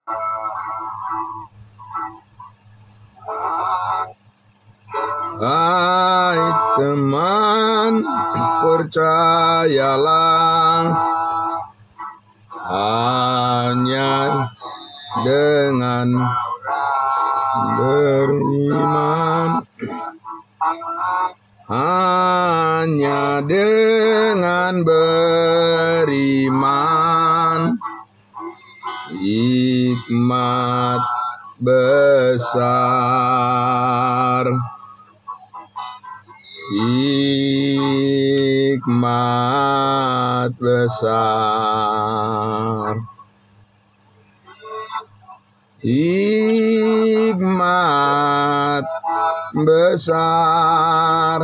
Hai teman, percayalah, hanya dengan beriman, hanya dengan beriman, hikmat besar, hikmat besar, hikmat besar,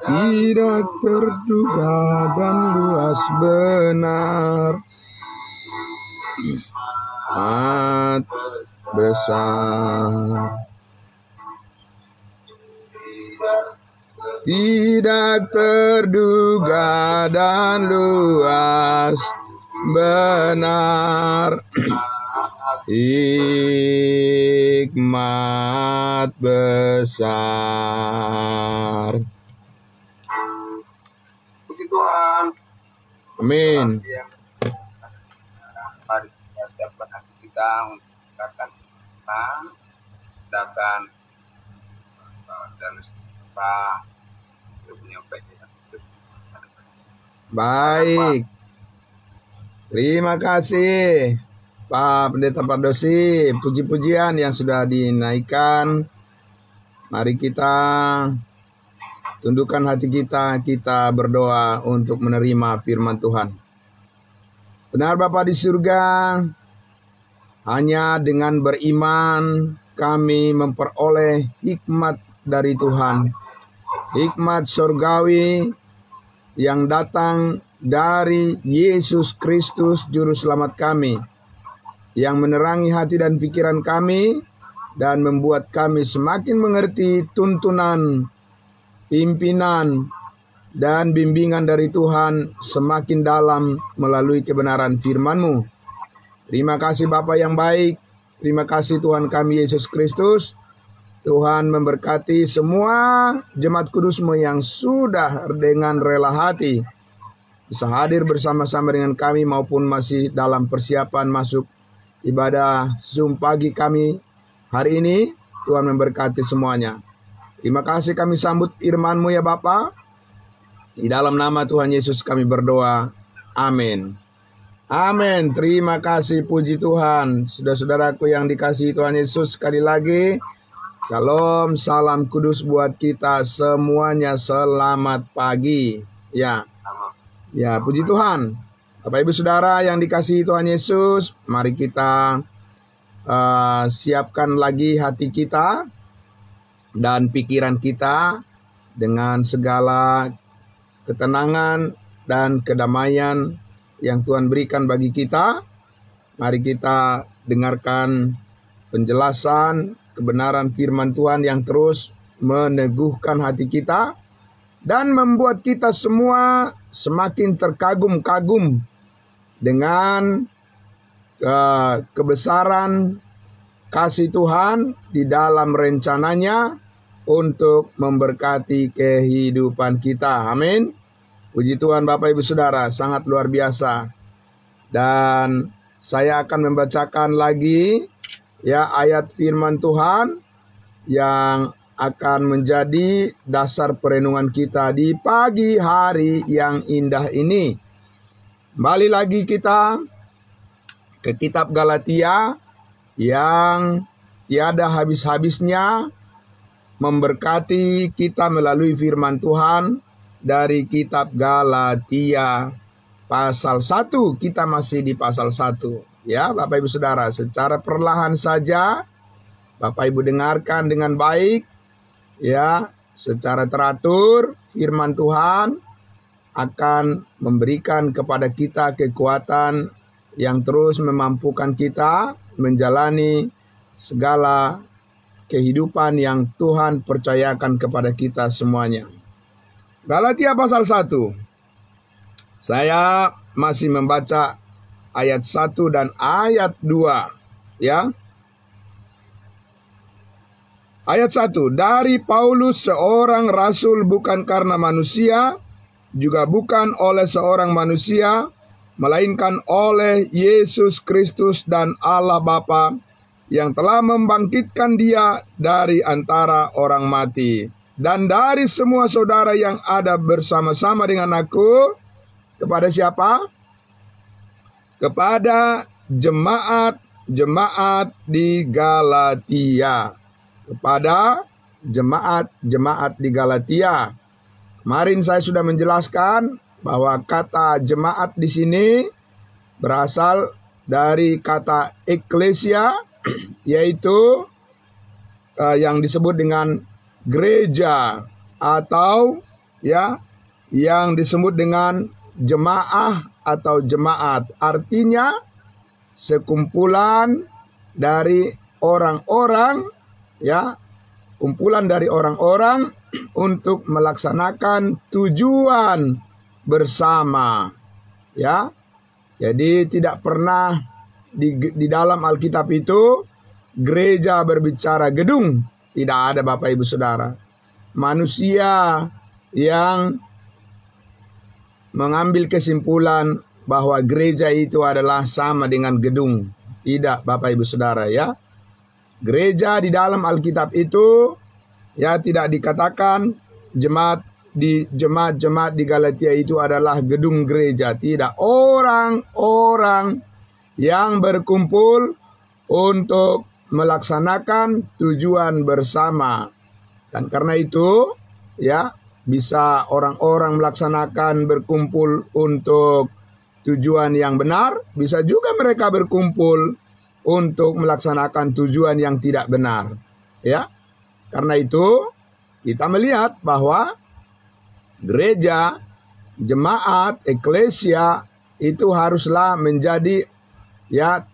tidak terduga dan luas benar, hikmat besar, tidak terduga dan luas benar, hikmat besar. Puji Tuhan. Amin. Mari kita siapkan hati kita untuk mendengarkan Tuhan. Sedangkan Charles Pak menyampaikan. Baik. Terima kasih Pak Pendeta Pardosi, puji-pujian yang sudah dinaikkan. Mari kita tundukkan hati kita, kita berdoa untuk menerima firman Tuhan. Benar Bapa di surga, hanya dengan beriman kami memperoleh hikmat dari Tuhan. Hikmat surgawi yang datang dari Yesus Kristus Juru Selamat kami, yang menerangi hati dan pikiran kami dan membuat kami semakin mengerti tuntunan, pimpinan, dan bimbingan dari Tuhan semakin dalam melalui kebenaran firman-Mu. Terima kasih Bapa yang baik, terima kasih Tuhan kami Yesus Kristus. Tuhan memberkati semua jemaat kudus-Mu yang sudah dengan rela hati bisa hadir bersama-sama dengan kami maupun masih dalam persiapan masuk ibadah Zoom pagi kami hari ini. Tuhan memberkati semuanya. Terima kasih kami sambut firman-Mu ya Bapa. Di dalam nama Tuhan Yesus kami berdoa. Amin. Amin. Terima kasih, puji Tuhan. Saudara-saudaraku yang dikasihi Tuhan Yesus, sekali lagi shalom, salam kudus buat kita semuanya. Selamat pagi. Ya, puji Tuhan. Bapak Ibu Saudara yang dikasihi Tuhan Yesus, mari kita siapkan lagi hati kita dan pikiran kita dengan segala ketenangan dan kedamaian yang Tuhan berikan bagi kita. Mari kita dengarkan penjelasan kebenaran firman Tuhan yang terus meneguhkan hati kita dan membuat kita semua semakin terkagum-kagum dengan kebesaran kasih Tuhan di dalam rencananya untuk memberkati kehidupan kita. Amin. Puji Tuhan Bapak Ibu Saudara, sangat luar biasa. Dan saya akan membacakan lagi ya ayat firman Tuhan yang akan menjadi dasar perenungan kita di pagi hari yang indah ini. Kembali lagi kita ke kitab Galatia yang tiada habis-habisnya memberkati kita melalui firman Tuhan dari kitab Galatia pasal 1. Kita masih di pasal 1. Ya, Bapak Ibu Saudara, secara perlahan saja Bapak Ibu dengarkan dengan baik. Ya, secara teratur firman Tuhan akan memberikan kepada kita kekuatan yang terus memampukan kita menjalani segala kehidupan yang Tuhan percayakan kepada kita semuanya. Galatia pasal 1. Saya masih membaca ayat 1 dan ayat 2. Ya. Ayat 1, dari Paulus seorang rasul bukan karena manusia, juga bukan oleh seorang manusia, melainkan oleh Yesus Kristus dan Allah Bapa yang telah membangkitkan Dia dari antara orang mati. Dan dari semua saudara yang ada bersama-sama dengan aku, kepada siapa? Kepada jemaat-jemaat di Galatia. Kepada jemaat-jemaat di Galatia. Kemarin saya sudah menjelaskan bahwa kata jemaat di sini berasal dari kata eklesia, yaitu yang disebut dengan gereja, atau ya yang disebut dengan jemaah atau jemaat. Artinya sekumpulan dari orang-orang, ya, kumpulan dari orang-orang untuk melaksanakan tujuan bersama, ya. Jadi tidak pernah di dalam Alkitab itu gereja berbicara gedung, tidak ada Bapak Ibu Saudara. Manusia yang mengambil kesimpulan bahwa gereja itu adalah sama dengan gedung, tidak Bapak Ibu Saudara, ya. Gereja di dalam Alkitab itu ya tidak dikatakan jemaat-jemaat di Galatia itu adalah gedung gereja, tidak. Orang-orang yang berkumpul untuk melaksanakan tujuan bersama. Dan karena itu ya bisa orang-orang melaksanakan berkumpul untuk tujuan yang benar, bisa juga mereka berkumpul untuk melaksanakan tujuan yang tidak benar, ya. Karena itu kita melihat bahwa gereja, jemaat, eklesia itu haruslah menjadi ya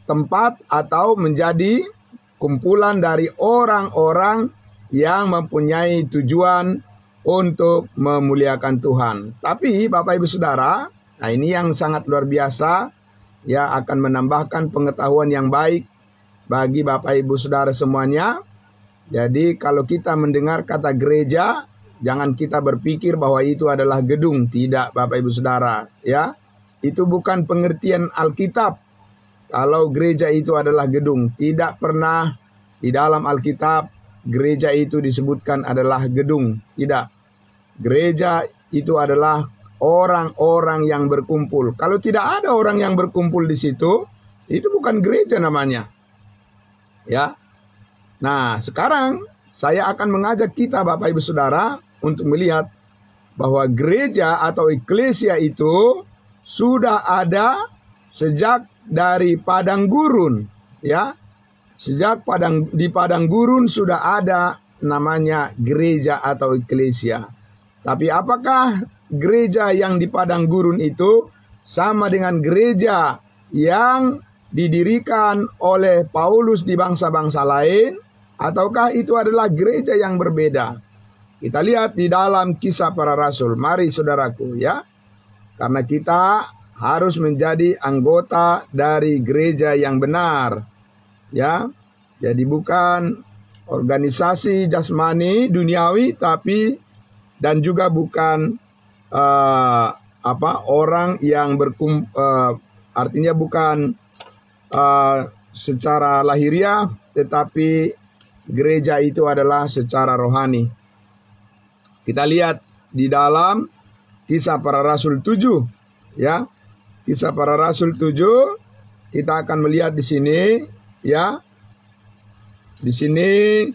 tempat atau menjadi kumpulan dari orang-orang yang mempunyai tujuan untuk memuliakan Tuhan. Tapi Bapak Ibu Saudara, nah ini yang sangat luar biasa, ya, akan menambahkan pengetahuan yang baik bagi Bapak Ibu Saudara semuanya. Jadi kalau kita mendengar kata gereja, jangan kita berpikir bahwa itu adalah gedung. Tidak Bapak Ibu Saudara, ya. Itu bukan pengertian Alkitab. Kalau gereja itu adalah gedung, tidak pernah di dalam Alkitab gereja itu disebutkan adalah gedung. Tidak. Gereja itu adalah orang-orang yang berkumpul. Kalau tidak ada orang yang berkumpul di situ, itu bukan gereja namanya. Ya. Nah, sekarang saya akan mengajak kita Bapak Ibu Saudara untuk melihat bahwa gereja atau eklesia itu sudah ada sejak dari padang gurun, ya. Sejak di padang gurun sudah ada namanya gereja atau eklesia. Tapi apakah gereja yang di padang gurun itu sama dengan gereja yang didirikan oleh Paulus di bangsa-bangsa lain, ataukah itu adalah gereja yang berbeda? Kita lihat di dalam Kisah Para Rasul. Mari saudaraku, ya. Karena kita harus menjadi anggota dari gereja yang benar, ya. Jadi bukan organisasi jasmani duniawi, tapi dan juga bukan orang yang artinya bukan secara lahiriah, tetapi gereja itu adalah secara rohani. Kita lihat di dalam Kisah Para Rasul 7, ya. Kisah Para Rasul 7, kita akan melihat di sini, ya. Di sini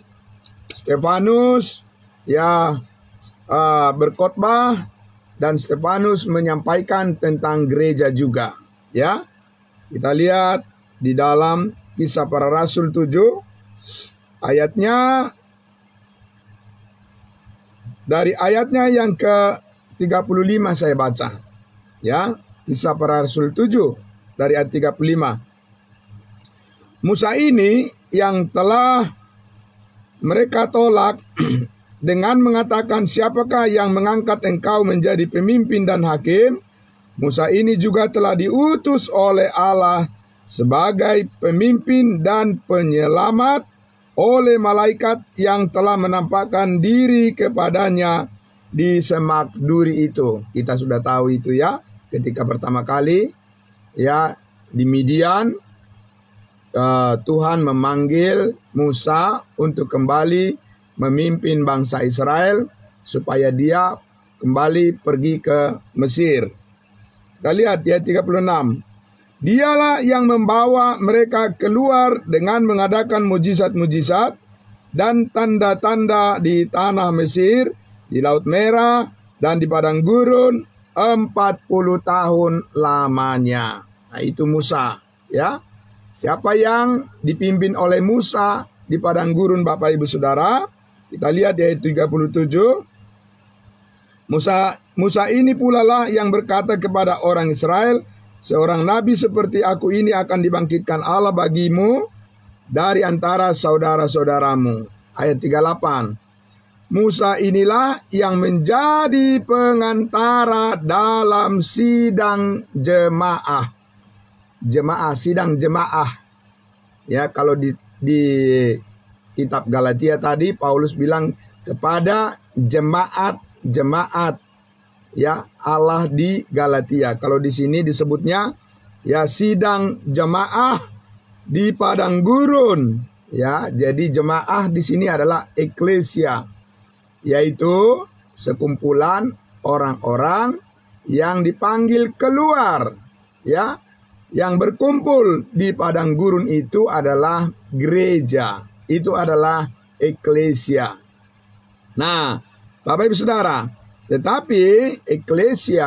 Stefanus ya berkhotbah, dan Stefanus menyampaikan tentang gereja juga, ya. Kita lihat di dalam Kisah Para Rasul 7 ayatnya, dari ayatnya yang ke-35 saya baca, ya. Kisah Para Rasul 7 dari ayat 35. Musa ini yang telah mereka tolak dengan mengatakan, siapakah yang mengangkat engkau menjadi pemimpin dan hakim? Musa ini juga telah diutus oleh Allah sebagai pemimpin dan penyelamat oleh malaikat yang telah menampakkan diri kepadanya di semak duri itu. Kita sudah tahu itu ya, ketika pertama kali ya di Midian, Tuhan memanggil Musa untuk kembali memimpin bangsa Israel supaya dia kembali pergi ke Mesir. Kita lihat di ayat 36. Dialah yang membawa mereka keluar dengan mengadakan mujizat-mujizat dan tanda-tanda di tanah Mesir, di Laut Merah, dan di padang gurun 40 tahun lamanya. Nah, itu Musa, ya. Siapa yang dipimpin oleh Musa di padang gurun, Bapak Ibu Saudara? Kita lihat di ayat 37. Musa ini pula lah yang berkata kepada orang Israel, seorang nabi seperti aku ini akan dibangkitkan Allah bagimu dari antara saudara-saudaramu. Ayat 38. Musa inilah yang menjadi pengantara dalam sidang jemaah. Sidang jemaah. Ya, kalau di kitab Galatia tadi Paulus bilang kepada jemaat ya Allah di Galatia. Kalau di sini disebutnya ya sidang jemaah di padang gurun. Ya, jadi jemaah di sini adalah eklesia, yaitu sekumpulan orang-orang yang dipanggil keluar, ya. Yang berkumpul di padang gurun itu adalah gereja. Itu adalah eklesia. Nah, Bapak Ibu Saudara, tetapi eklesia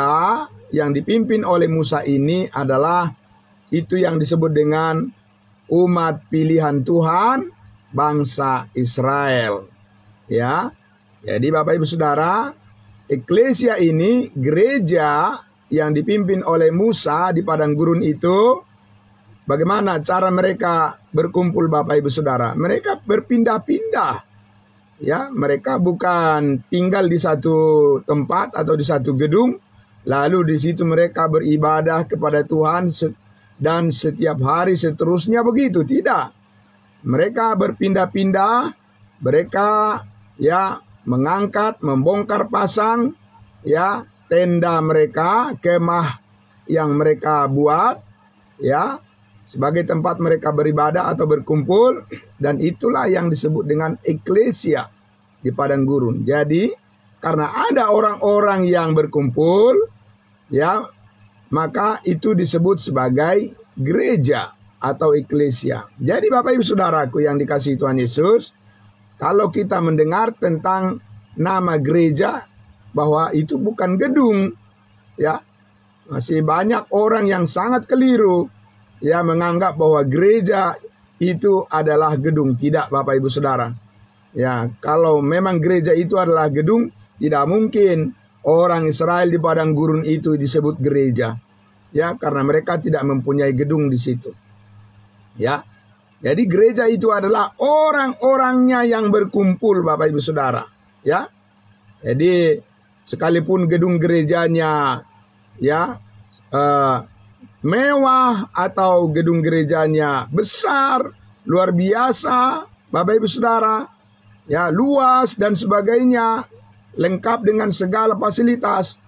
yang dipimpin oleh Musa ini adalah itu yang disebut dengan umat pilihan Tuhan, bangsa Israel. Ya. Jadi Bapak Ibu Saudara, eklesia ini gereja yang dipimpin oleh Musa di padang gurun itu. Bagaimana cara mereka berkumpul, Bapak Ibu Saudara? Mereka berpindah-pindah. Ya, mereka bukan tinggal di satu tempat atau di satu gedung, lalu di situ mereka beribadah kepada Tuhan dan setiap hari seterusnya begitu. Tidak. Mereka berpindah-pindah, mereka ya mengangkat, membongkar pasang ya tenda mereka, kemah yang mereka buat ya sebagai tempat mereka beribadah atau berkumpul, dan itulah yang disebut dengan eklesia di padang gurun. Jadi karena ada orang-orang yang berkumpul ya, maka itu disebut sebagai gereja atau eklesia. Jadi Bapak Ibu Saudaraku yang dikasihi Tuhan Yesus, kalau kita mendengar tentang nama gereja, bahwa itu bukan gedung, ya masih banyak orang yang sangat keliru, ya menganggap bahwa gereja itu adalah gedung. Tidak, Bapak Ibu Saudara. Ya, kalau memang gereja itu adalah gedung, tidak mungkin orang Israel di padang gurun itu disebut gereja, ya karena mereka tidak mempunyai gedung di situ. Ya, jadi gereja itu adalah orang-orangnya yang berkumpul, Bapak Ibu Saudara. Ya, jadi sekalipun gedung gerejanya ya mewah atau gedung gerejanya besar, luar biasa, Bapak Ibu Saudara, ya luas dan sebagainya, lengkap dengan segala fasilitas.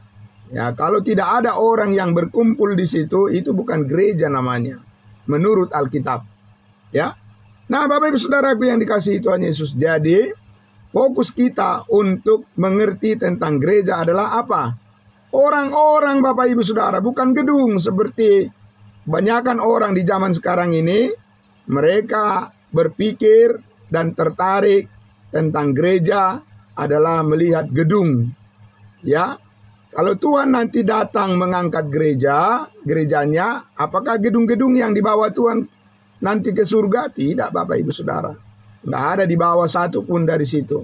Ya, kalau tidak ada orang yang berkumpul di situ, itu bukan gereja namanya, menurut Alkitab. Ya, nah Bapak Ibu Saudaraku yang dikasihi Tuhan Yesus, jadi fokus kita untuk mengerti tentang gereja adalah apa? Orang-orang Bapak Ibu Saudara, bukan gedung seperti kebanyakan orang di zaman sekarang ini. Mereka berpikir dan tertarik tentang gereja adalah melihat gedung. Ya, kalau Tuhan nanti datang mengangkat gerejanya, apakah gedung-gedung yang dibawa Tuhan nanti ke surga? Tidak, Bapak Ibu Saudara. Nggak ada dibawa satu pun dari situ.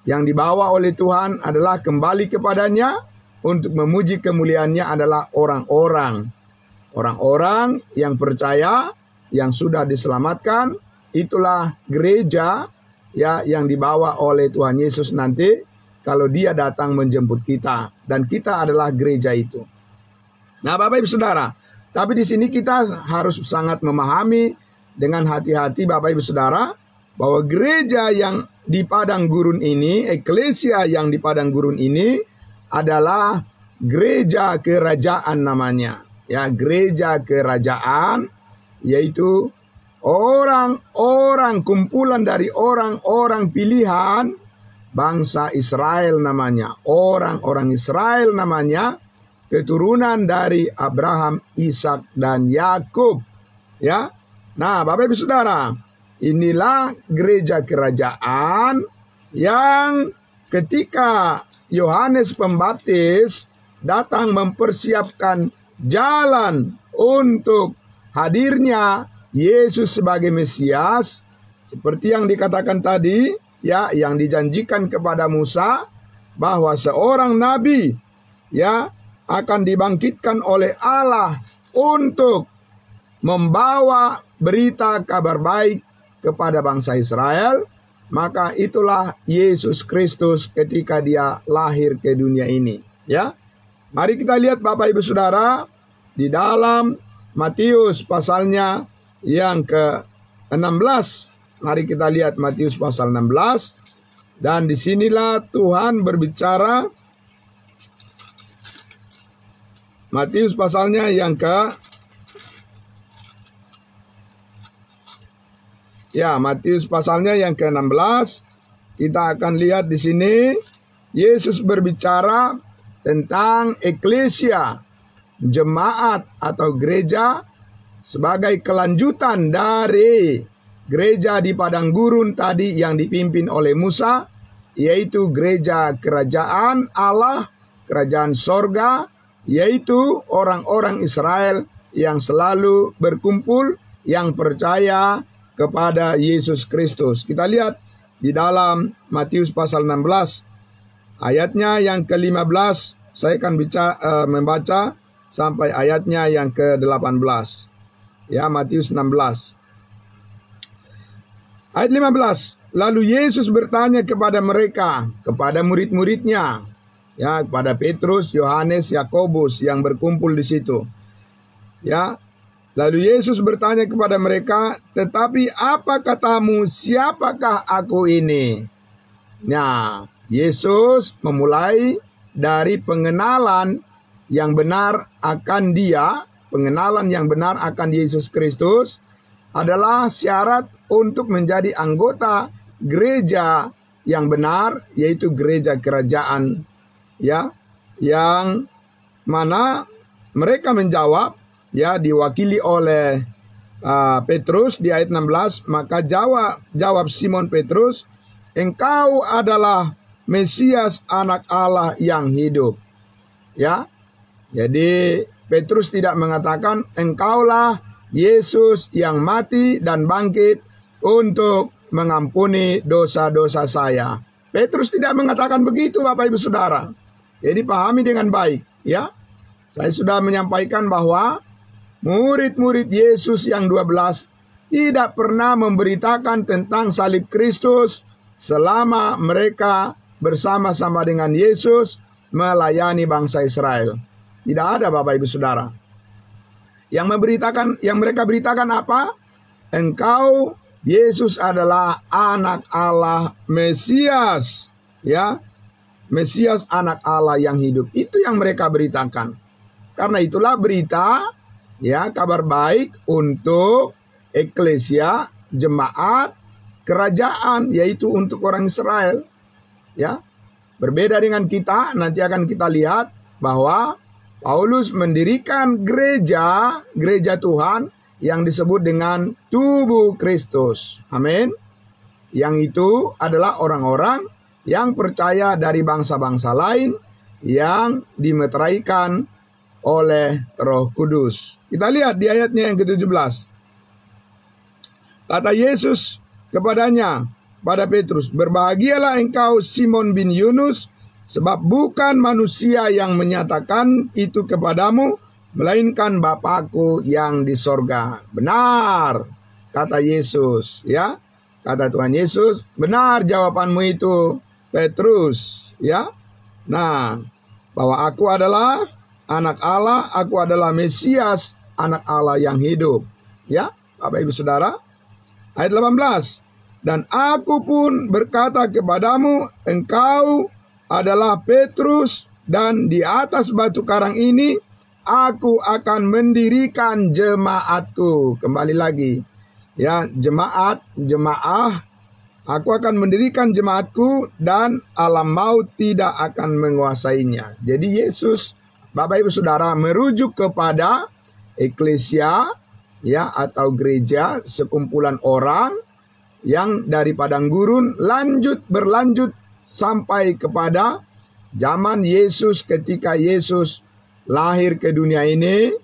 Yang dibawa oleh Tuhan adalah kembali kepadanya untuk memuji kemuliaannya adalah orang-orang. Orang-orang yang percaya, yang sudah diselamatkan, itulah gereja ya yang dibawa oleh Tuhan Yesus nanti kalau dia datang menjemput kita. Dan kita adalah gereja itu. Nah, Bapak Ibu Saudara, tapi di sini kita harus sangat memahami dengan hati-hati Bapak Ibu Saudara, bahwa gereja yang di padang gurun ini, eklesia yang di padang gurun ini adalah gereja kerajaan namanya. Ya, gereja kerajaan, yaitu orang-orang, kumpulan dari orang-orang pilihan bangsa Israel namanya. Orang-orang Israel namanya, keturunan dari Abraham, Ishak, dan Yakub. Ya. Nah, Bapak Ibu Saudara, inilah gereja kerajaan yang ketika Yohanes Pembaptis datang mempersiapkan jalan untuk hadirnya Yesus sebagai Mesias, seperti yang dikatakan tadi, ya, yang dijanjikan kepada Musa bahwa seorang nabi, ya, akan dibangkitkan oleh Allah untuk membawa berita kabar baik kepada bangsa Israel. Maka itulah Yesus Kristus ketika dia lahir ke dunia ini. Ya, mari kita lihat Bapak Ibu Saudara di dalam Matius pasalnya yang ke-16. Mari kita lihat Matius pasal 16. Dan disinilah Tuhan berbicara. Matius pasalnya yang Matius pasalnya yang ke-16. Kita akan lihat di sini Yesus berbicara tentang eklesia, jemaat atau gereja, sebagai kelanjutan dari gereja di padang gurun tadi yang dipimpin oleh Musa, yaitu gereja kerajaan Allah, kerajaan sorga, yaitu orang-orang Israel yang selalu berkumpul, yang percaya kepada Yesus Kristus. Kita lihat di dalam Matius pasal 16 ayatnya yang ke-15. Saya akan membaca sampai ayatnya yang ke-18. Ya, Matius 16 ayat 15. Lalu Yesus bertanya kepada mereka, kepada murid-muridnya, ya, kepada Petrus, Yohanes, Yakobus yang berkumpul di situ. Ya, lalu Yesus bertanya kepada mereka, tetapi apa katamu, siapakah aku ini? Nah, Yesus memulai dari pengenalan yang benar akan dia. Pengenalan yang benar akan Yesus Kristus adalah syarat untuk menjadi anggota gereja yang benar, yaitu gereja kerajaan. Ya, yang mana mereka menjawab, ya, diwakili oleh Petrus di ayat 16. Maka jawab Simon Petrus, engkau adalah Mesias, anak Allah yang hidup. Ya, jadi Petrus tidak mengatakan engkaulah Yesus yang mati dan bangkit untuk mengampuni dosa-dosa saya. Petrus tidak mengatakan begitu, Bapak Ibu Saudara. Jadi pahami dengan baik, ya. Saya sudah menyampaikan bahwa murid-murid Yesus yang 12 tidak pernah memberitakan tentang salib Kristus selama mereka bersama-sama dengan Yesus melayani bangsa Israel. Tidak ada, Bapak Ibu Saudara. Yang mereka beritakan apa? Engkau Yesus adalah anak Allah, Mesias, ya. Mesias, anak Allah yang hidup. Itu yang mereka beritakan. Karena itulah berita, ya, kabar baik untuk eklesia, jemaat, kerajaan, yaitu untuk orang Israel. Ya, berbeda dengan kita, nanti akan kita lihat bahwa Paulus mendirikan gereja Tuhan yang disebut dengan tubuh Kristus. Amin. Yang itu adalah orang-orang yang percaya dari bangsa-bangsa lain yang dimeteraikan oleh Roh Kudus. Kita lihat di ayatnya yang ke-17. Kata Yesus kepadanya, pada Petrus, berbahagialah engkau Simon bin Yunus, sebab bukan manusia yang menyatakan itu kepadamu, melainkan Bapakku yang di sorga. Benar, kata Yesus, ya. Kata Tuhan Yesus, benar jawabanmu itu, Petrus, ya. Nah, bahwa aku adalah anak Allah, aku adalah Mesias, anak Allah yang hidup. Ya, Bapak Ibu Saudara. Ayat 18. Dan aku pun berkata kepadamu, engkau adalah Petrus, dan di atas batu karang ini aku akan mendirikan jemaatku. Kembali lagi. Ya, jemaah. Aku akan mendirikan jemaatku dan alam maut tidak akan menguasainya. Jadi Yesus, Bapak Ibu Saudara, merujuk kepada eklesia, ya, atau gereja, sekumpulan orang yang dari padang gurun berlanjut sampai kepada zaman Yesus, ketika Yesus lahir ke dunia ini,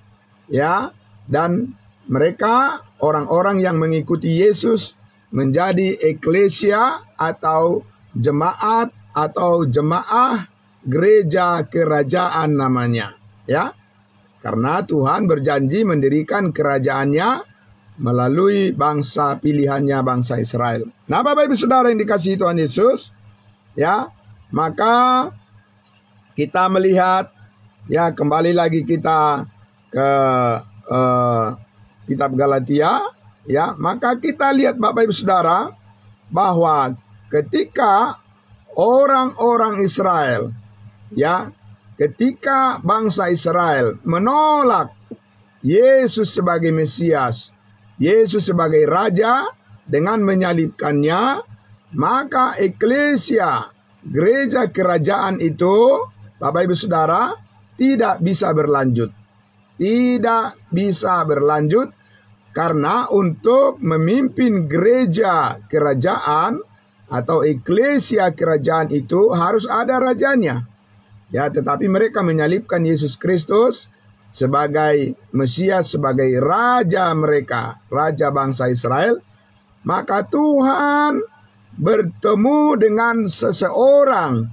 ya, dan mereka orang-orang yang mengikuti Yesus menjadi eklesia atau jemaat atau jemaah gereja kerajaan namanya, ya. Karena Tuhan berjanji mendirikan kerajaannya melalui bangsa pilihannya, bangsa Israel. Nah, Bapak Ibu Saudara yang dikasihi Tuhan Yesus, ya, maka kita melihat, ya, kembali lagi kita ke kitab Galatia, ya, maka kita lihat Bapak Ibu Saudara bahwa ketika orang-orang Israel, ya, ketika bangsa Israel menolak Yesus sebagai Mesias, Yesus sebagai Raja dengan menyalibkannya, maka eklesia, gereja kerajaan itu, Bapak Ibu Saudara, tidak bisa berlanjut. Tidak bisa berlanjut karena untuk memimpin gereja kerajaan atau eklesia kerajaan itu harus ada rajanya. Ya, tetapi mereka menyalibkan Yesus Kristus sebagai Mesias, sebagai Raja mereka, Raja bangsa Israel. Maka Tuhan bertemu dengan seseorang.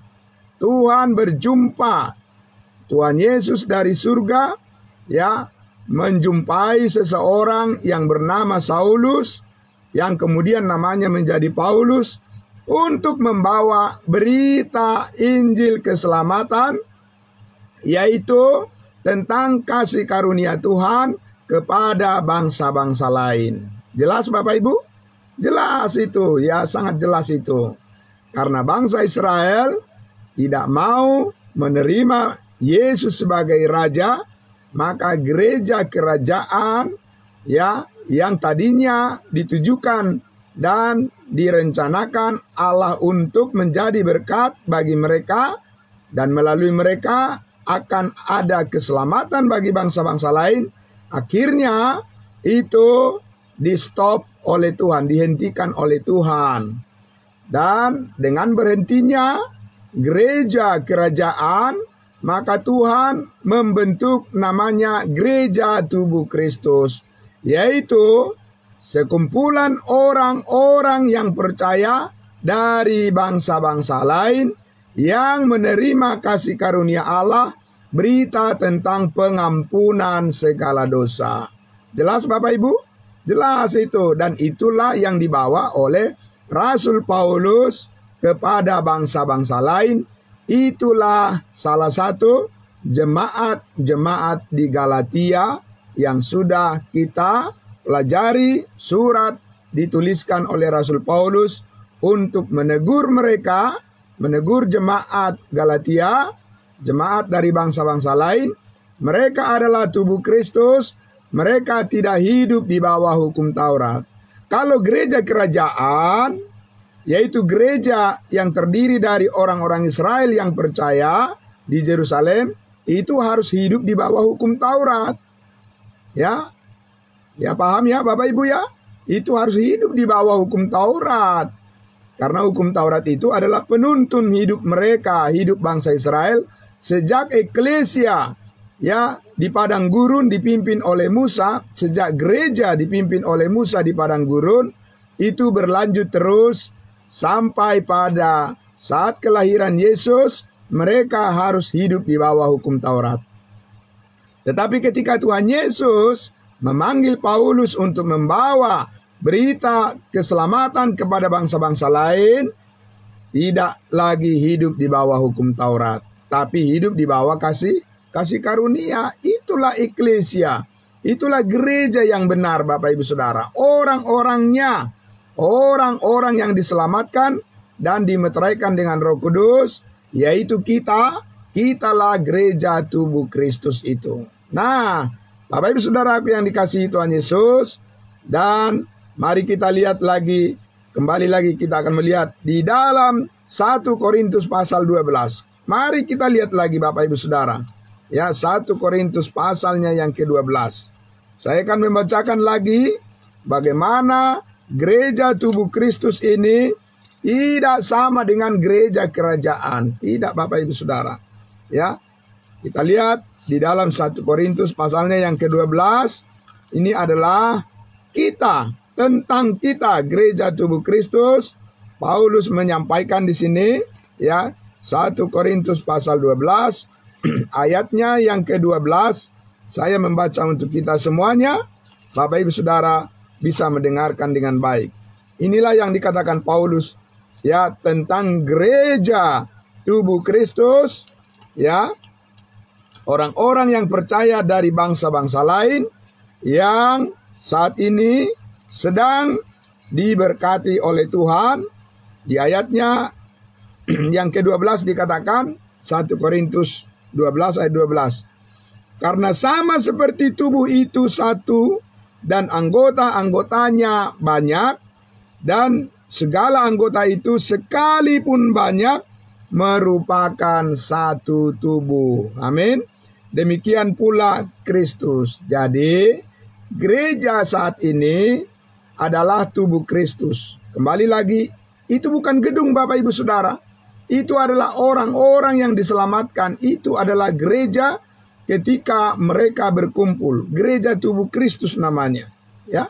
Tuhan berjumpa. Tuhan Yesus dari surga, ya, menjumpai seseorang yang bernama Saulus, yang kemudian namanya menjadi Paulus, untuk membawa berita Injil keselamatan, yaitu tentang kasih karunia Tuhan kepada bangsa-bangsa lain. Jelas Bapak Ibu? Jelas itu, ya, sangat jelas itu. Karena bangsa Israel tidak mau menerima Yesus sebagai Raja, maka gereja kerajaan, ya, yang tadinya ditujukan dan direncanakan Allah untuk menjadi berkat bagi mereka, dan melalui mereka akan ada keselamatan bagi bangsa-bangsa lain, akhirnya itu di-stop oleh Tuhan, dihentikan oleh Tuhan. Dan dengan berhentinya gereja kerajaan, maka Tuhan membentuk namanya gereja tubuh Kristus, yaitu sekumpulan orang-orang yang percaya dari bangsa-bangsa lain yang menerima kasih karunia Allah, berita tentang pengampunan segala dosa. Jelas Bapak Ibu? Jelas itu. Dan itulah yang dibawa oleh Rasul Paulus kepada bangsa-bangsa lain. Itulah salah satu jemaat-jemaat di Galatia yang sudah kita pelajari, surat dituliskan oleh Rasul Paulus untuk menegur mereka, menegur jemaat Galatia, jemaat dari bangsa-bangsa lain. Mereka adalah tubuh Kristus, mereka tidak hidup di bawah hukum Taurat. Kalau gereja kerajaan, yaitu gereja yang terdiri dari orang-orang Israel yang percaya di Yerusalem, itu harus hidup di bawah hukum Taurat. Ya, ya, paham ya Bapak Ibu ya? Itu harus hidup di bawah hukum Taurat. Karena hukum Taurat itu adalah penuntun hidup mereka, hidup bangsa Israel sejak eklesia, ya, di padang gurun dipimpin oleh Musa, sejak gereja dipimpin oleh Musa di padang gurun, itu berlanjut terus sampai pada saat kelahiran Yesus, mereka harus hidup di bawah hukum Taurat. Tetapi ketika Tuhan Yesus memanggil Paulus untuk membawa berita keselamatan kepada bangsa-bangsa lain, tidak lagi hidup di bawah hukum Taurat, tapi hidup di bawah kasih kasih karunia, itulah eklesia. Itulah gereja yang benar, Bapak Ibu Saudara. Orang-orangnya, orang-orang yang diselamatkan dan dimeteraikan dengan Roh Kudus, yaitu kita. Kitalah gereja tubuh Kristus itu. Nah, Bapak Ibu Saudaraku yang dikasihi Tuhan Yesus, dan mari kita lihat lagi, kembali lagi kita akan melihat di dalam 1 Korintus pasal 12. Mari kita lihat lagi Bapak Ibu Saudara. Ya, 1 Korintus pasalnya yang ke-12. Saya akan membacakan lagi bagaimana gereja tubuh Kristus ini tidak sama dengan gereja kerajaan. Tidak Bapak Ibu Saudara. Ya, kita lihat di dalam 1 Korintus pasalnya yang ke-12. Ini adalah kita, tentang kita gereja tubuh Kristus. Paulus menyampaikan di sini, ya, 1 Korintus pasal 12 ayatnya yang ke-12. Saya membaca untuk kita semuanya. Bapak Ibu Saudara bisa mendengarkan dengan baik. Inilah yang dikatakan Paulus, ya, tentang gereja tubuh Kristus, ya, orang-orang yang percaya dari bangsa-bangsa lain yang saat ini sedang diberkati oleh Tuhan. Di ayatnya yang ke-12 dikatakan, 1 Korintus 12 ayat 12. Karena sama seperti tubuh itu satu dan anggota-anggotanya banyak, dan segala anggota itu sekalipun banyak merupakan satu tubuh. Amin. Demikian pula Kristus. Jadi gereja saat ini adalah tubuh Kristus. Kembali lagi, itu bukan gedung Bapak Ibu Saudara. Itu adalah orang-orang yang diselamatkan. Itu adalah gereja ketika mereka berkumpul. Gereja tubuh Kristus namanya. Ya.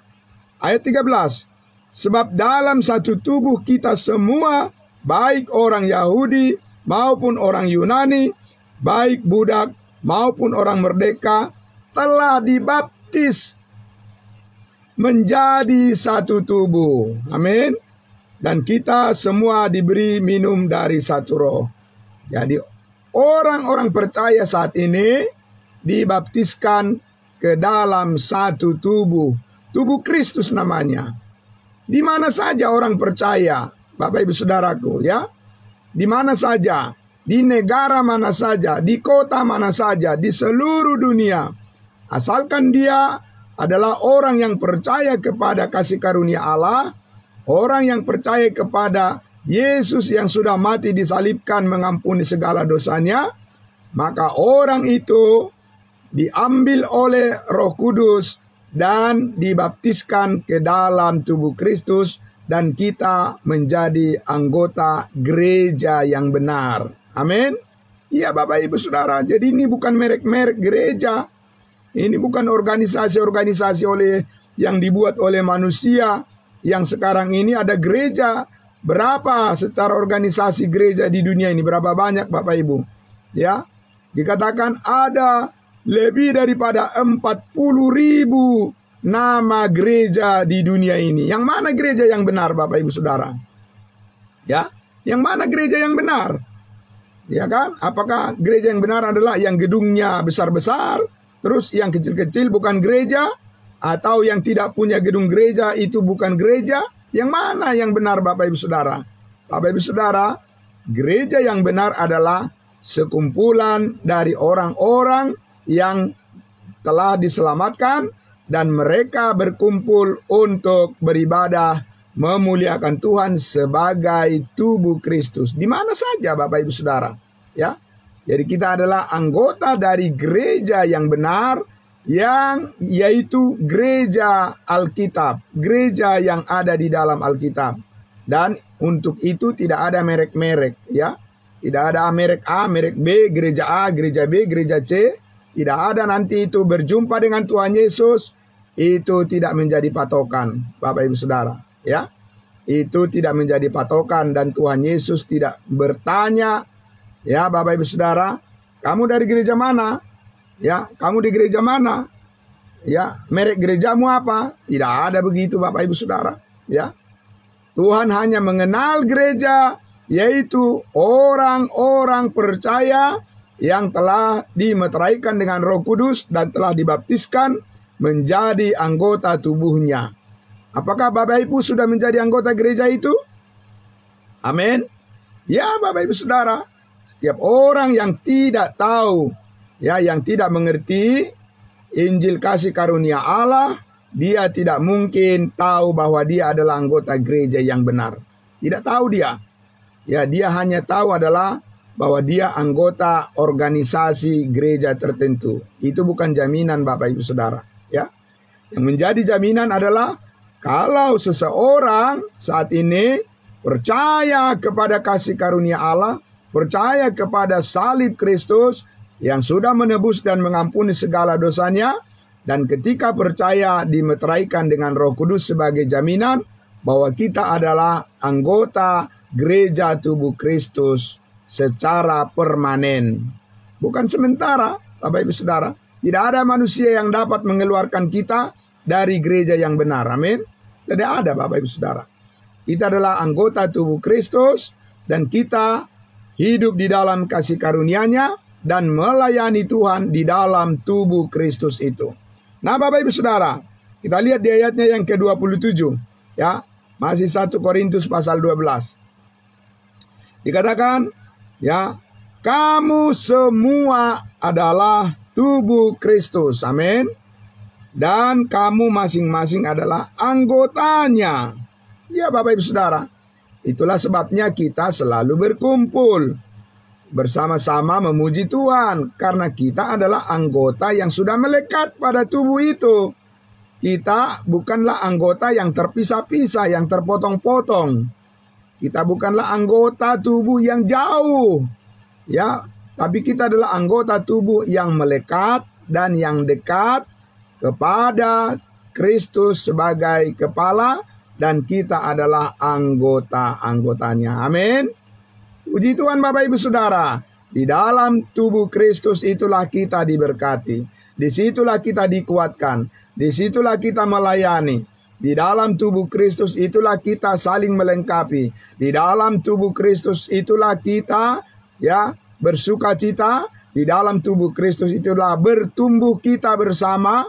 Ayat 13. Sebab dalam satu tubuh kita semua, baik orang Yahudi maupun orang Yunani, baik budak maupun orang merdeka, telah dibaptis menjadi satu tubuh. Amin. Dan kita semua diberi minum dari satu roh. Jadi orang-orang percaya saat ini dibaptiskan ke dalam satu tubuh. Tubuh Kristus namanya. Di mana saja orang percaya, Bapak Ibu Saudaraku, ya. Di mana saja, di negara mana saja, di kota mana saja, di seluruh dunia. Asalkan dia adalah orang yang percaya kepada kasih karunia Allah, orang yang percaya kepada Yesus yang sudah mati disalibkan mengampuni segala dosanya, maka orang itu diambil oleh Roh Kudus dan dibaptiskan ke dalam tubuh Kristus, dan kita menjadi anggota gereja yang benar. Amin. Iya Bapak Ibu Saudara, jadi ini bukan merek-merek gereja. Ini bukan organisasi-organisasi yang dibuat oleh manusia. Yang sekarang ini ada gereja. Berapa secara organisasi gereja di dunia ini? Berapa banyak Bapak Ibu? Ya, dikatakan ada lebih daripada 40.000 nama gereja di dunia ini. Yang mana gereja yang benar Bapak Ibu Saudara? Ya, yang mana gereja yang benar? Ya kan? Apakah gereja yang benar adalah yang gedungnya besar-besar, terus yang kecil-kecil bukan gereja? Atau yang tidak punya gedung gereja itu bukan gereja? Yang mana yang benar Bapak Ibu Saudara? Bapak Ibu Saudara, gereja yang benar adalah sekumpulan dari orang-orang yang telah diselamatkan dan mereka berkumpul untuk beribadah memuliakan Tuhan sebagai tubuh Kristus. Di mana saja Bapak Ibu Saudara, ya. Jadi kita adalah anggota dari gereja yang benar, yang yaitu gereja Alkitab, gereja yang ada di dalam Alkitab. Dan untuk itu tidak ada merek-merek, ya. Tidak ada merek A, merek B, gereja A, gereja B, gereja C. Tidak ada. Nanti itu berjumpa dengan Tuhan Yesus, itu tidak menjadi patokan Bapak Ibu Saudara, ya. Itu tidak menjadi patokan, dan Tuhan Yesus tidak bertanya, ya Bapak Ibu Saudara, kamu dari gereja mana? Ya, kamu di gereja mana? Ya, merek gerejamu apa? Tidak ada begitu Bapak Ibu Saudara, ya. Tuhan hanya mengenal gereja, yaitu orang-orang percaya yang telah dimeteraikan dengan Roh Kudus dan telah dibaptiskan menjadi anggota tubuhnya. Apakah Bapak Ibu sudah menjadi anggota gereja itu? Amin. Ya Bapak Ibu Saudara, setiap orang yang tidak tahu, ya, yang tidak mengerti Injil kasih karunia Allah, dia tidak mungkin tahu bahwa dia adalah anggota gereja yang benar. Tidak tahu dia. Ya, dia hanya tahu adalah bahwa dia anggota organisasi gereja tertentu. Itu bukan jaminan Bapak Ibu Saudara, ya. Yang menjadi jaminan adalah kalau seseorang saat ini percaya kepada kasih karunia Allah, percaya kepada salib Kristus yang sudah menebus dan mengampuni segala dosanya, dan ketika percaya dimeteraikan dengan Roh Kudus sebagai jaminan bahwa kita adalah anggota gereja tubuh Kristus secara permanen. Bukan sementara, Bapak Ibu Saudara. Tidak ada manusia yang dapat mengeluarkan kita dari gereja yang benar. Amin. Tidak ada Bapak Ibu Saudara. Kita adalah anggota tubuh Kristus dan kita hidup di dalam kasih karunia-Nya dan melayani Tuhan di dalam tubuh Kristus itu. Nah Bapak Ibu Saudara, kita lihat di ayatnya yang ke-27. Ya, masih 1 Korintus pasal 12. Dikatakan, ya, kamu semua adalah tubuh Kristus. Amin. Dan kamu masing-masing adalah anggotanya. Ya Bapak Ibu Saudara, itulah sebabnya kita selalu berkumpul bersama-sama memuji Tuhan, karena kita adalah anggota yang sudah melekat pada tubuh itu. Kita bukanlah anggota yang terpisah-pisah, yang terpotong-potong. Kita bukanlah anggota tubuh yang jauh, ya, tapi kita adalah anggota tubuh yang melekat dan yang dekat kepada Kristus sebagai kepala, dan kita adalah anggota-anggotanya. Amin. Puji Tuhan Bapak Ibu Saudara. Di dalam tubuh Kristus itulah kita diberkati. Disitulah kita dikuatkan. Disitulah kita melayani. Di dalam tubuh Kristus itulah kita saling melengkapi. Di dalam tubuh Kristus itulah kita, ya, bersukacita. Di dalam tubuh Kristus itulah bertumbuh kita bersama,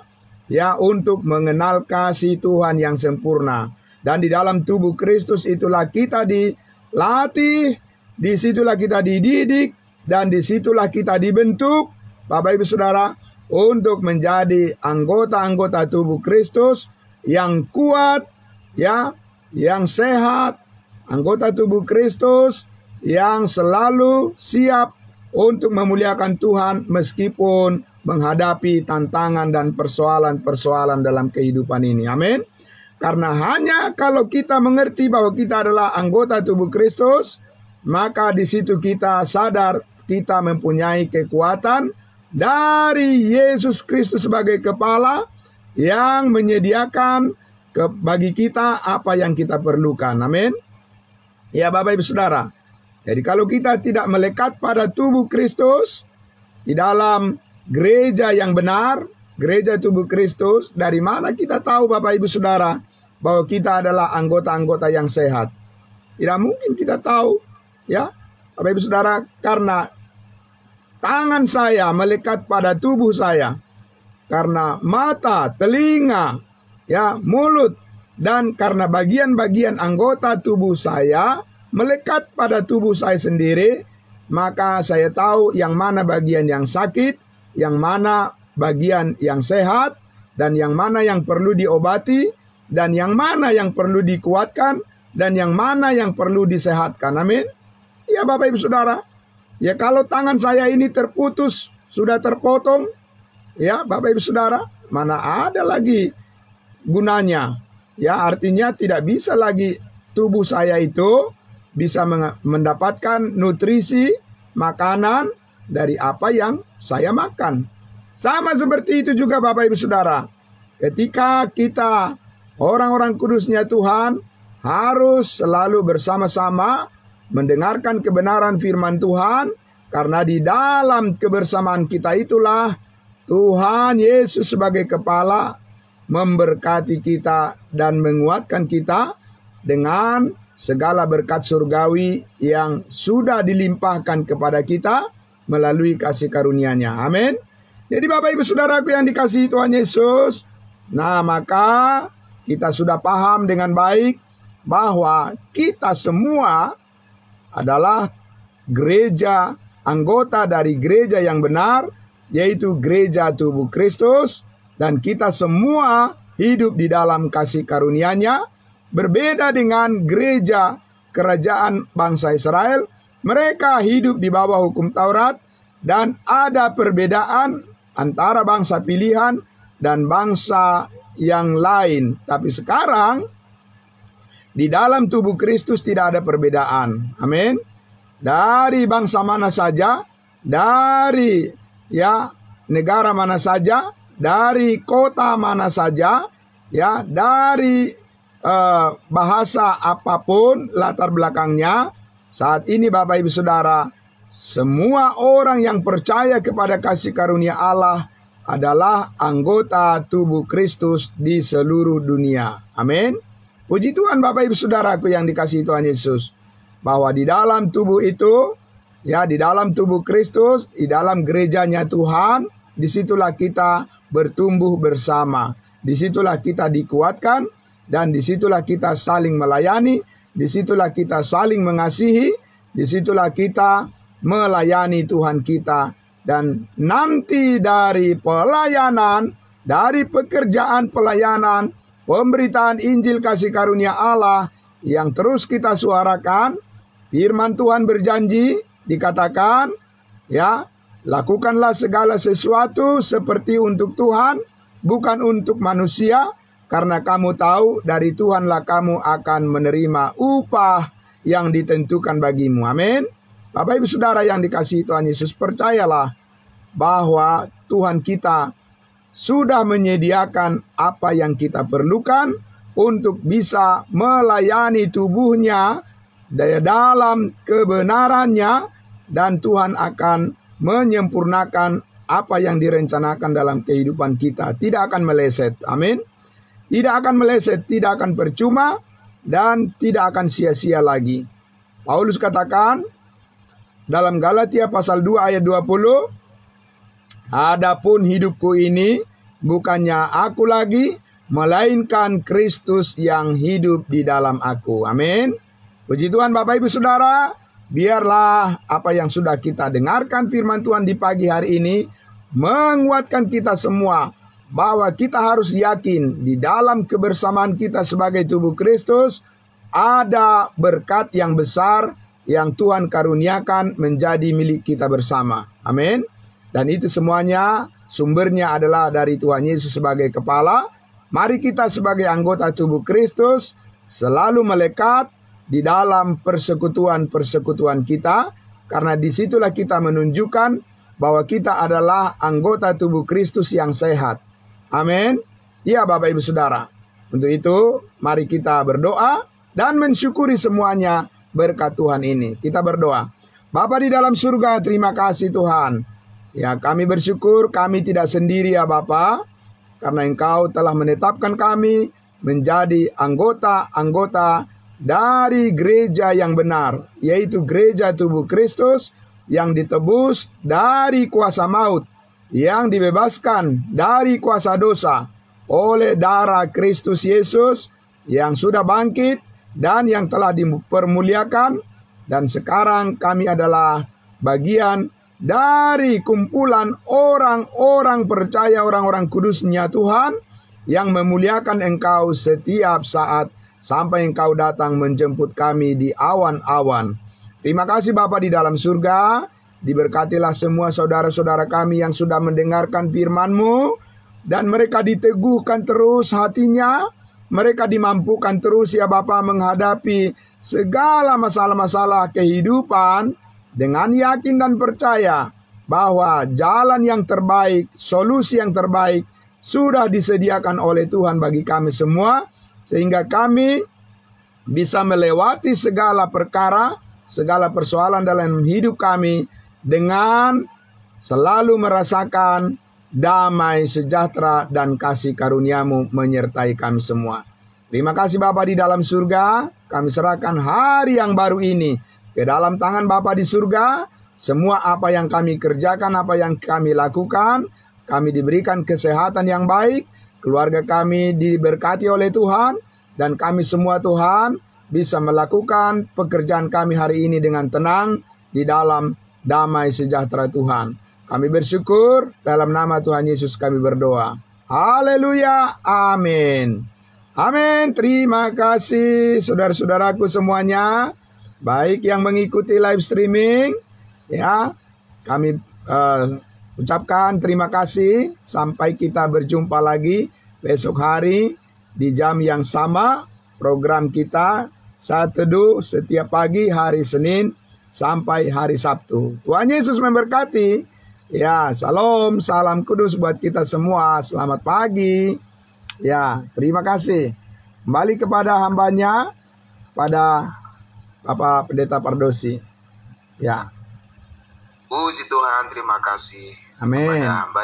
ya, untuk mengenal kasih Tuhan yang sempurna. Dan di dalam tubuh Kristus itulah kita dilatih, disitulah kita dididik, dan disitulah kita dibentuk, Bapak Ibu Saudara, untuk menjadi anggota-anggota tubuh Kristus yang kuat, ya, yang sehat, anggota tubuh Kristus yang selalu siap untuk memuliakan Tuhan meskipun menghadapi tantangan dan persoalan-persoalan dalam kehidupan ini. Amin. Karena hanya kalau kita mengerti bahwa kita adalah anggota tubuh Kristus, maka di situ kita sadar kita mempunyai kekuatan dari Yesus Kristus sebagai kepala yang menyediakan bagi kita apa yang kita perlukan. Amin. Ya Bapak Ibu Saudara. Jadi kalau kita tidak melekat pada tubuh Kristus di dalam gereja yang benar, gereja tubuh Kristus, dari mana kita tahu Bapak Ibu Saudara bahwa kita adalah anggota-anggota yang sehat? Tidak mungkin kita tahu, ya Bapak Ibu Saudara, karena tangan saya melekat pada tubuh saya, karena mata, telinga, ya, mulut, dan karena bagian-bagian anggota tubuh saya melekat pada tubuh saya sendiri, maka saya tahu yang mana bagian yang sakit, yang mana bagian yang sehat, dan yang mana yang perlu diobati, dan yang mana yang perlu dikuatkan, dan yang mana yang perlu disehatkan. Amin. Ya Bapak Ibu Saudara, ya kalau tangan saya ini terputus, sudah terpotong, ya Bapak Ibu Saudara, mana ada lagi gunanya? Ya artinya tidak bisa lagi tubuh saya itu bisa mendapatkan nutrisi makanan dari apa yang saya makan. Sama seperti itu juga Bapak Ibu Saudara. Ketika kita orang-orang kudusnya Tuhan harus selalu bersama-sama mendengarkan kebenaran firman Tuhan, karena di dalam kebersamaan kita itulah Tuhan Yesus sebagai kepala memberkati kita dan menguatkan kita dengan segala berkat surgawi yang sudah dilimpahkan kepada kita melalui kasih karunia-Nya. Amin. Jadi Bapak Ibu Saudaraku yang dikasihi Tuhan Yesus, nah maka kita sudah paham dengan baik bahwa kita semua adalah gereja, anggota dari gereja yang benar, yaitu gereja tubuh Kristus, dan kita semua hidup di dalam kasih karunia-Nya. Berbeda dengan gereja kerajaan bangsa Israel, mereka hidup di bawah hukum Taurat, dan ada perbedaan antara bangsa pilihan dan bangsa yang lain. Tapi sekarang di dalam tubuh Kristus tidak ada perbedaan. Amin. Dari bangsa mana saja, dari negara mana saja, dari kota mana saja, dari bahasa apapun latar belakangnya. Saat ini Bapak Ibu Saudara, semua orang yang percaya kepada kasih karunia Allah adalah anggota tubuh Kristus di seluruh dunia. Amin. Puji Tuhan Bapak Ibu Saudaraku yang dikasihi Tuhan Yesus, bahwa di dalam tubuh itu, di dalam tubuh Kristus, di dalam gerejanya Tuhan, disitulah kita bertumbuh bersama. Disitulah kita dikuatkan, dan disitulah kita saling melayani, disitulah kita saling mengasihi, disitulah kita melayani Tuhan kita. Dan nanti dari pelayanan, dari pekerjaan pelayanan, pemberitaan Injil kasih karunia Allah yang terus kita suarakan, firman Tuhan berjanji, dikatakan, lakukanlah segala sesuatu seperti untuk Tuhan, bukan untuk manusia, karena kamu tahu dari Tuhanlah kamu akan menerima upah yang ditentukan bagimu. Amin. Bapak Ibu Saudara yang dikasihi Tuhan Yesus, percayalah bahwa Tuhan kita sudah menyediakan apa yang kita perlukan untuk bisa melayani tubuhnya dalam kebenarannya, dan Tuhan akan menyempurnakan apa yang direncanakan dalam kehidupan kita. Tidak akan meleset. Amin. Tidak akan meleset, tidak akan percuma, dan tidak akan sia-sia lagi. Paulus katakan dalam Galatia pasal 2 ayat 20, adapun hidupku ini bukannya aku lagi, melainkan Kristus yang hidup di dalam aku. Amin. Puji Tuhan Bapak Ibu Saudara, biarlah apa yang sudah kita dengarkan firman Tuhan di pagi hari ini menguatkan kita semua, bahwa kita harus yakin di dalam kebersamaan kita sebagai tubuh Kristus ada berkat yang besar yang Tuhan karuniakan menjadi milik kita bersama. Amin. Dan itu semuanya sumbernya adalah dari Tuhan Yesus sebagai kepala. Mari kita sebagai anggota tubuh Kristus selalu melekat di dalam persekutuan-persekutuan kita, karena disitulah kita menunjukkan bahwa kita adalah anggota tubuh Kristus yang sehat. Amin. Ya Bapak Ibu Saudara, untuk itu mari kita berdoa dan mensyukuri semuanya berkat Tuhan ini. Kita berdoa. Bapa di dalam surga, terima kasih Tuhan. Ya, kami bersyukur kami tidak sendiri ya Bapa, karena Engkau telah menetapkan kami menjadi anggota-anggota dari gereja yang benar, yaitu gereja tubuh Kristus yang ditebus dari kuasa maut, yang dibebaskan dari kuasa dosa oleh darah Kristus Yesus yang sudah bangkit dan yang telah dipermuliakan. Dan sekarang kami adalah bagian dari kumpulan orang-orang percaya, orang-orang kudusnya Tuhan, yang memuliakan Engkau setiap saat sampai Engkau datang menjemput kami di awan-awan. Terima kasih Bapa di dalam surga. Diberkatilah semua saudara-saudara kami yang sudah mendengarkan firman-Mu, dan mereka diteguhkan terus hatinya, mereka dimampukan terus ya Bapa menghadapi segala masalah-masalah kehidupan dengan yakin dan percaya bahwa jalan yang terbaik, solusi yang terbaik sudah disediakan oleh Tuhan bagi kami semua, sehingga kami bisa melewati segala perkara, segala persoalan dalam hidup kami dengan selalu merasakan damai, sejahtera, dan kasih karunia-Mu menyertai kami semua. Terima kasih Bapa di dalam surga. Kami serahkan hari yang baru ini ke dalam tangan Bapa di surga. semua apa yang kami kerjakan, apa yang kami lakukan, kami diberikan kesehatan yang baik, keluarga kami diberkati oleh Tuhan, dan kami semua Tuhan bisa melakukan pekerjaan kami hari ini dengan tenang di dalam damai sejahtera Tuhan. Kami bersyukur, dalam nama Tuhan Yesus kami berdoa. Haleluya, amin. Amin, terima kasih saudara-saudaraku semuanya, baik yang mengikuti live streaming, ya, kami ucapkan terima kasih. Sampai kita berjumpa lagi besok hari di jam yang sama. Program kita Saat Teduh setiap pagi hari Senin sampai hari Sabtu. Tuhan Yesus memberkati. Ya, salam, salam kudus buat kita semua. Selamat pagi. Ya, terima kasih. Kembali kepada hambanya, pada Bapak Pendeta Pardosi. Ya. Puji Tuhan, terima kasih. Amin. Kepada hamba